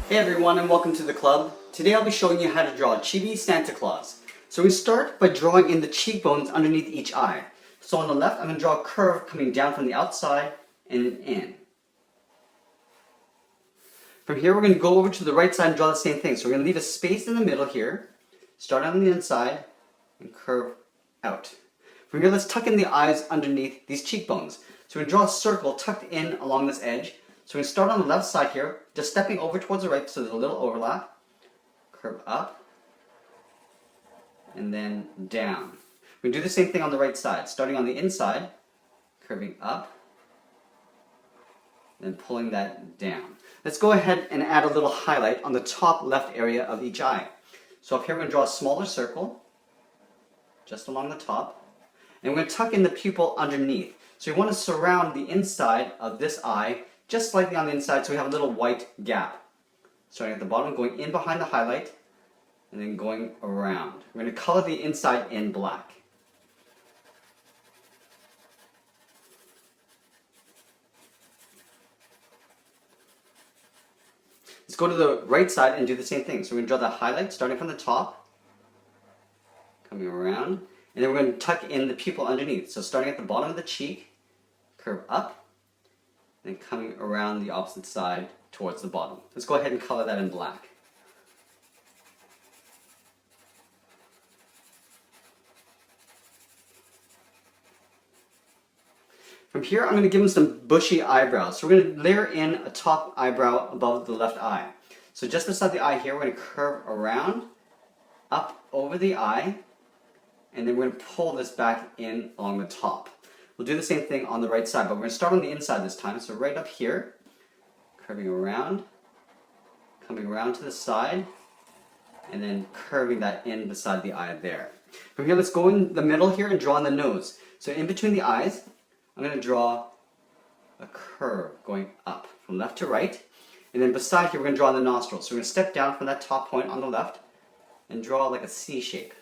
Hey everyone, and welcome to the club. Today I'll be showing you how to draw a chibi Santa Claus. So we start by drawing in the cheekbones underneath each eye. So on the left I'm going to draw a curve coming down from the outside and in. From here we're going to go over to the right side and draw the same thing. So we're going to leave a space in the middle here, start on the inside and curve out. From here let's tuck in the eyes underneath these cheekbones. So we're going to draw a circle tucked in along this edge. So we start on the left side here, just stepping over towards the right so there's a little overlap. Curve up, and then down. We do the same thing on the right side, starting on the inside, curving up, then pulling that down. Let's go ahead and add a little highlight on the top left area of each eye. So up here we're going to draw a smaller circle, just along the top, and we're going to tuck in the pupil underneath. So we want to surround the inside of this eye just slightly on the inside so we have a little white gap. Starting at the bottom, going in behind the highlight, and then going around. We're going to color the inside in black. Let's go to the right side and do the same thing. So we're going to draw the highlight starting from the top, coming around, and then we're going to tuck in the pupil underneath. So starting at the bottom of the cheek, curve up, and coming around the opposite side towards the bottom. Let's go ahead and color that in black. From here, I'm going to give him some bushy eyebrows. So we're going to layer in a top eyebrow above the left eye. So just beside the eye here, we're going to curve around, up over the eye, and then we're going to pull this back in along the top. We'll do the same thing on the right side, but we're going to start on the inside this time. So right up here, curving around, coming around to the side, and then curving that in beside the eye there. From here, let's go in the middle here and draw on the nose. So in between the eyes, I'm going to draw a curve going up from left to right. And then beside here, we're going to draw the nostrils. So we're going to step down from that top point on the left and draw like a C shape.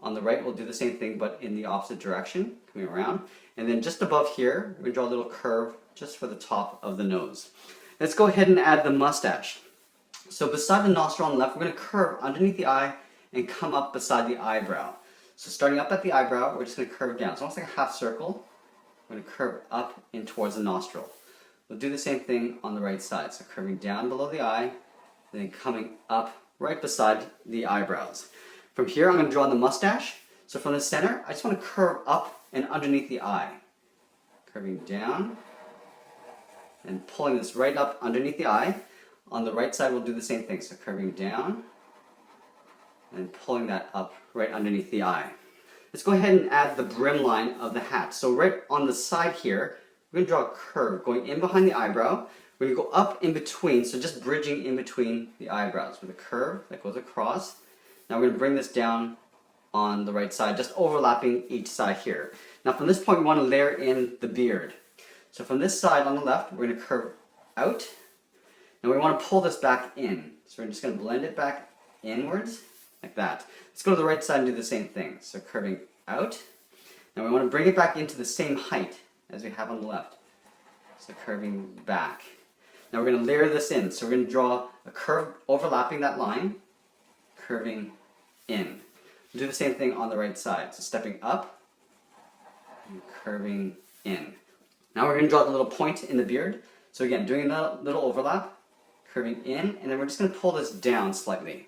On the right, we'll do the same thing, but in the opposite direction, coming around. And then just above here, we're going to draw a little curve just for the top of the nose. Let's go ahead and add the mustache. So beside the nostril on the left, we're going to curve underneath the eye and come up beside the eyebrow. So starting up at the eyebrow, we're just going to curve down. It's almost like a half circle. We're going to curve up in towards the nostril. We'll do the same thing on the right side. So curving down below the eye, then coming up right beside the eyebrows. From here, I'm going to draw the mustache. So from the center, I just want to curve up and underneath the eye. Curving down and pulling this right up underneath the eye. On the right side, we'll do the same thing. So curving down and pulling that up right underneath the eye. Let's go ahead and add the brim line of the hat. So right on the side here, we're going to draw a curve going in behind the eyebrow. We're going to go up in between, so just bridging in between the eyebrows with a curve that goes across. Now we're going to bring this down on the right side, just overlapping each side here. Now from this point, we want to layer in the beard. So from this side on the left, we're going to curve out. Now we want to pull this back in. So we're just going to blend it back inwards, like that. Let's go to the right side and do the same thing. So curving out. Now we want to bring it back into the same height as we have on the left. So curving back. Now we're going to layer this in. So we're going to draw a curve overlapping that line, curving in. We'll do the same thing on the right side. So stepping up and curving in. Now we're going to draw the little point in the beard. So again, doing a little overlap, curving in, and then we're just going to pull this down slightly.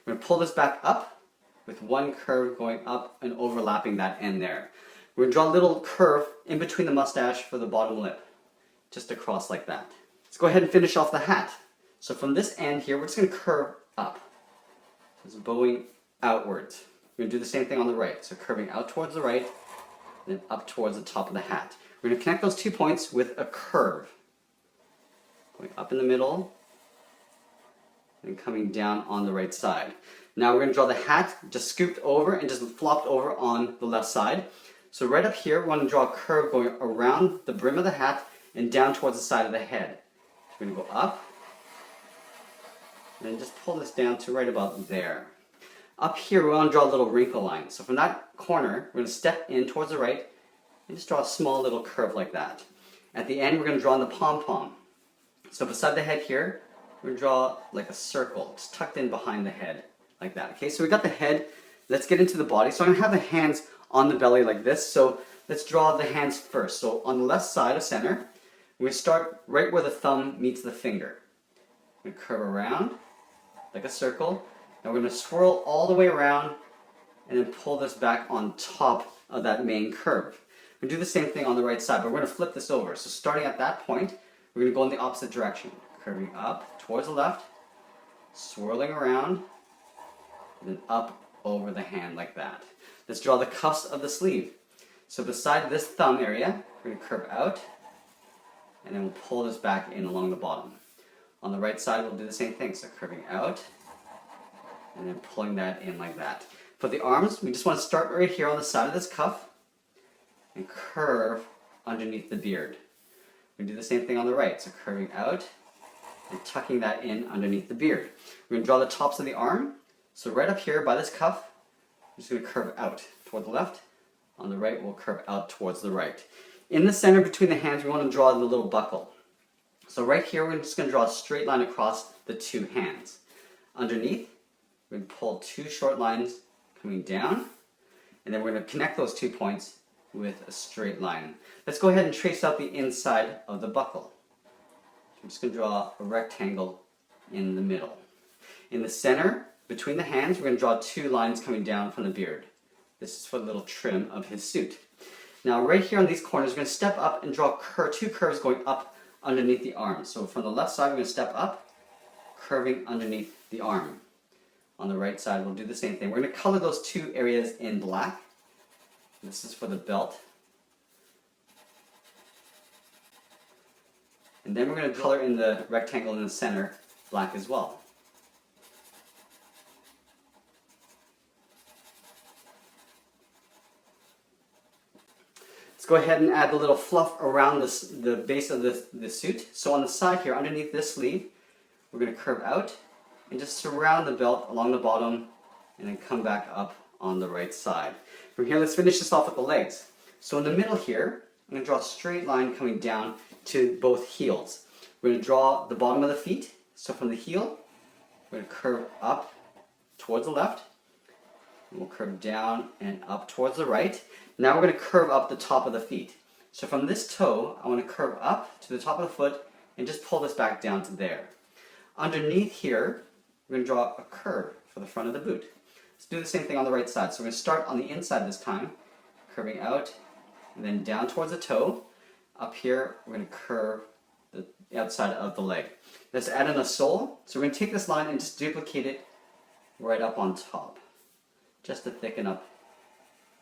We're going to pull this back up with one curve going up and overlapping that end there. We're going to draw a little curve in between the mustache for the bottom lip, just across like that. Let's go ahead and finish off the hat. So from this end here, we're just going to curve up. So it's bowing outwards. We're going to do the same thing on the right. So curving out towards the right, then up towards the top of the hat. We're going to connect those 2 points with a curve. Going up in the middle, and coming down on the right side. Now we're going to draw the hat just scooped over and just flopped over on the left side. So right up here, we want to draw a curve going around the brim of the hat and down towards the side of the head. So we're going to go up, and then just pull this down to right about there. Up here, we want to draw a little wrinkle line. So from that corner, we're going to step in towards the right and just draw a small little curve like that. At the end, we're going to draw in the pom-pom. So beside the head here, we're we're gonna draw like a circle. It's tucked in behind the head, like that. Okay, so we got the head. Let's get into the body. So I'm gonna have the hands on the belly like this. So let's draw the hands first. So on the left side of center, we're gonna start right where the thumb meets the finger. We're gonna curve around like a circle. Now we're gonna swirl all the way around and then pull this back on top of that main curve. We do the same thing on the right side, but we're going to flip this over. So starting at that point, we're going to go in the opposite direction. Curving up towards the left, swirling around, and then up over the hand like that. Let's draw the cuffs of the sleeve. So beside this thumb area, we're going to curve out, and then we'll pull this back in along the bottom. On the right side, we'll do the same thing. So curving out, and then pulling that in like that. For the arms, we just want to start right here on the side of this cuff and curve underneath the beard. We do the same thing on the right, so curving out and tucking that in underneath the beard. We're going to draw the tops of the arm. So right up here by this cuff, we're just going to curve out toward the left. On the right, we'll curve out towards the right. In the center between the hands, we want to draw the little buckle. So right here, we're just going to draw a straight line across the two hands. Underneath, we're going to pull two short lines coming down, and then we're going to connect those 2 points with a straight line. Let's go ahead and trace out the inside of the buckle. I'm just going to draw a rectangle in the middle. In the center, between the hands, we're going to draw 2 lines coming down from the beard. This is for the little trim of his suit. Now right here on these corners, we're going to step up and draw 2 curves going up underneath the arm. So from the left side, we're going to step up, curving underneath the arm. On the right side, we'll do the same thing. We're going to color those 2 areas in black. This is for the belt. And then we're going to color in the rectangle in the center black as well. Let's go ahead and add a little fluff around the base of the suit. So on the side here, underneath this sleeve, we're going to curve out and just surround the belt along the bottom and then come back up on the right side. From here, let's finish this off with the legs. So in the middle here, I'm going to draw a straight line coming down to both heels. We're going to draw the bottom of the feet. So from the heel, we're going to curve up towards the left. And we'll curve down and up towards the right. Now we're going to curve up the top of the feet. So from this toe, I want to curve up to the top of the foot and just pull this back down to there. Underneath here, we're going to draw a curve for the front of the boot. Let's do the same thing on the right side. So we're going to start on the inside this time, curving out, and then down towards the toe. Up here, we're going to curve the outside of the leg. Let's add in a sole. So we're going to take this line and just duplicate it right up on top, just to thicken up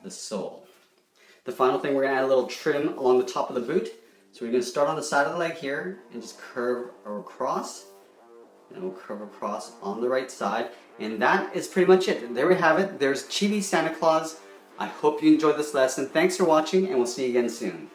the sole. The final thing, we're going to add a little trim along the top of the boot. So we're going to start on the side of the leg here and just curve across. And we'll curve across on the right side. And that is pretty much it. There we have it. There's Chibi Santa Claus. I hope you enjoyed this lesson. Thanks for watching, and we'll see you again soon.